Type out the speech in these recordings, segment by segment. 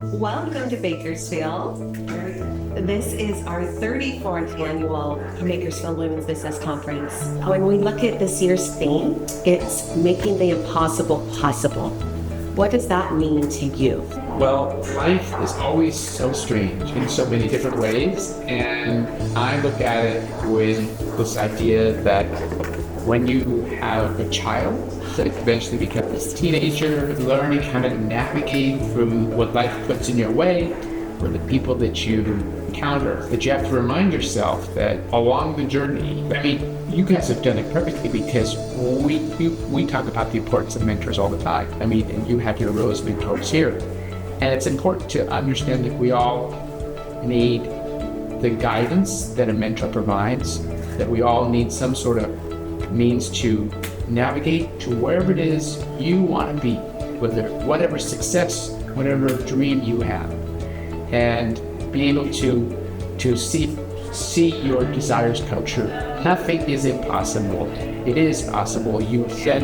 Welcome to Bakersfield. This is our 34th annual Bakersfield Women's Business Conference. When we look at this year's theme, it's making the impossible possible. What does that mean to you? Well, life is always so strange in so many different ways, and I look at it with this idea that when you have a child that eventually becomes a teenager, learning how to navigate through what life puts in your way, or the people that you encounter, that you have to remind yourself that along the journey, you guys have done it perfectly because we talk about the importance of mentors all the time. And you have your rose mentors here. And it's important to understand that we all need the guidance that a mentor provides, that we all need some sort of means to navigate to wherever it is you want to be, whatever success, whatever dream you have, and be able to see your desires come true. Nothing is impossible. It is possible. You said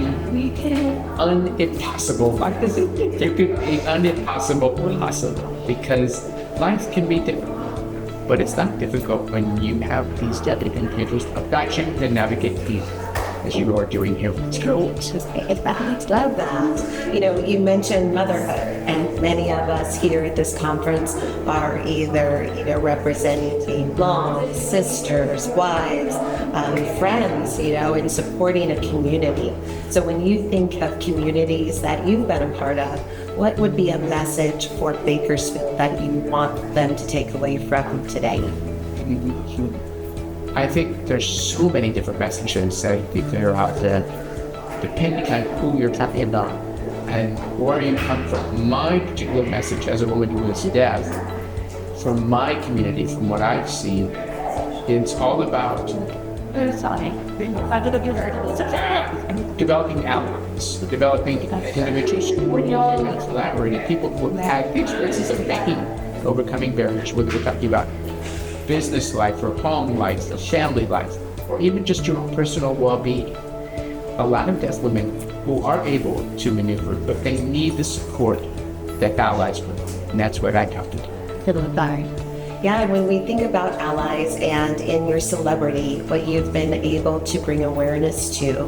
unimpossible. There could be unimpossible possible because life can be difficult, but it's not difficult when you have these dedicated people of guidance to navigate these. As you are doing here. Love that. You mentioned motherhood, and many of us here at this conference are either representing moms, sisters, wives, friends, and supporting a community. So when you think of communities that you've been a part of, what would be a message for Bakersfield that you want them to take away from today? I think there's so many different messages that that are out there, depending on who you're talking about and where you come from. My particular message as a woman who is deaf, from my community, from what I've seen, it's all about developing allies, developing individuals who are collaborating, people who have had experiences of pain, overcoming barriers, whether we're talking about business life or home life or family life, or even just your personal well-being. A lot of deaf women who are able to maneuver, but they need the support that allies bring, and that's what I talk to them. Yeah, when we think about allies and in your celebrity, what you've been able to bring awareness to,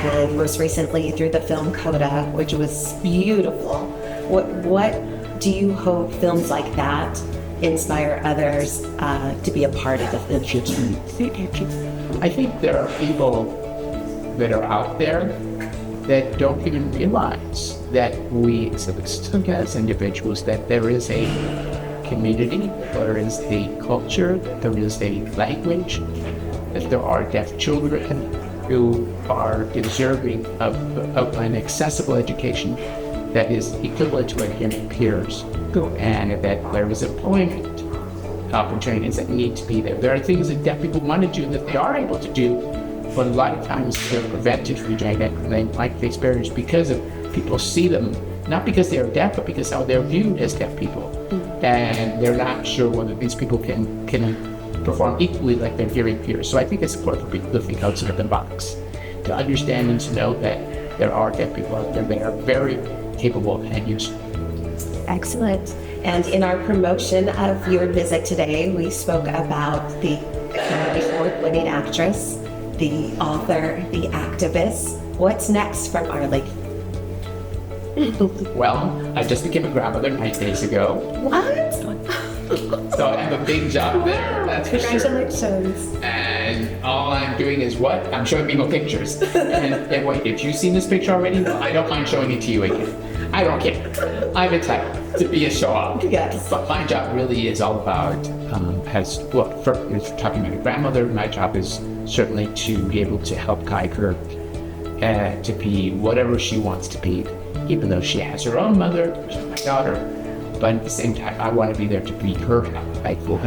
and most recently through the film Coda, which was beautiful. What do you hope films like that inspire others to be a part of the future? I think there are people that are out there that don't even realize that we as individuals, that there is a community, there is a culture, there is a language, that there are deaf children who are deserving of an accessible education that is equivalent to a hearing peers, and that there is employment opportunities that need to be there. There are things that deaf people want to do that they are able to do, but a lot of times they're prevented from doing that, and they might face barriers because of people see them, not because they are deaf, but because how they're viewed as deaf people. And they're not sure whether these people can perform equally like their hearing peers. So I think it's important for people to think outside the box, to understand and to know that there are deaf people out there that are very capable and useful. Excellent. And in our promotion of your visit today, we spoke about the award-winning actress, the author, the activist. What's next for Marlee? Well, I just became a grandmother 9 days ago. What? So I have a big job there, that's for sure. Congratulations. And all I'm doing is what? I'm showing people pictures. And wait, if you've seen this picture already, well, I don't mind showing it to you again. I don't care. I'm entitled to be a show-off. Yes. But my job really is all about, talking about a grandmother, my job is certainly to be able to help guide her to be whatever she wants to be, even though she has her own mother, which is my daughter. But at the same time, I want to be there to be her helpful.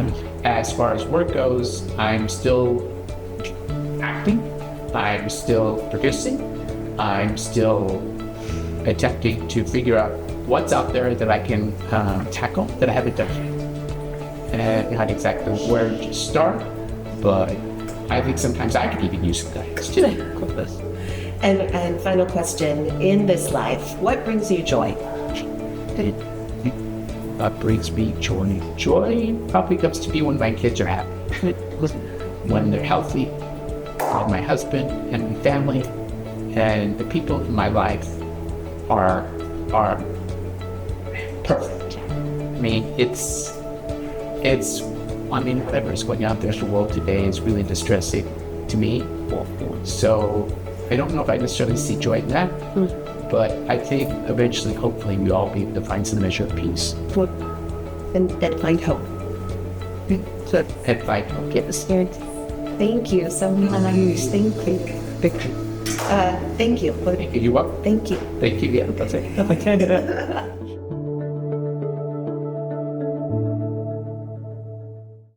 As far as work goes, I'm still acting, I'm still producing, I'm still attempting to figure out what's out there that I can tackle that I haven't done yet. And not exactly where to start, but I think sometimes I could even use some guidance too. And final question, in this life, what brings you joy? brings me joy. Joy probably comes to me when my kids are happy, when they're healthy, when my husband and my family and the people in my life are perfect. I mean, whatever's going on in the world today is really distressing to me. So I don't know if I necessarily see joy in that, but I think eventually, hopefully, we all be able to find some measure of peace. And that find hope. And find hope. Yes. Thank you so much. Thank you. Thank you. Thank you. You're welcome. Thank you. Thank you. Yeah, that's it.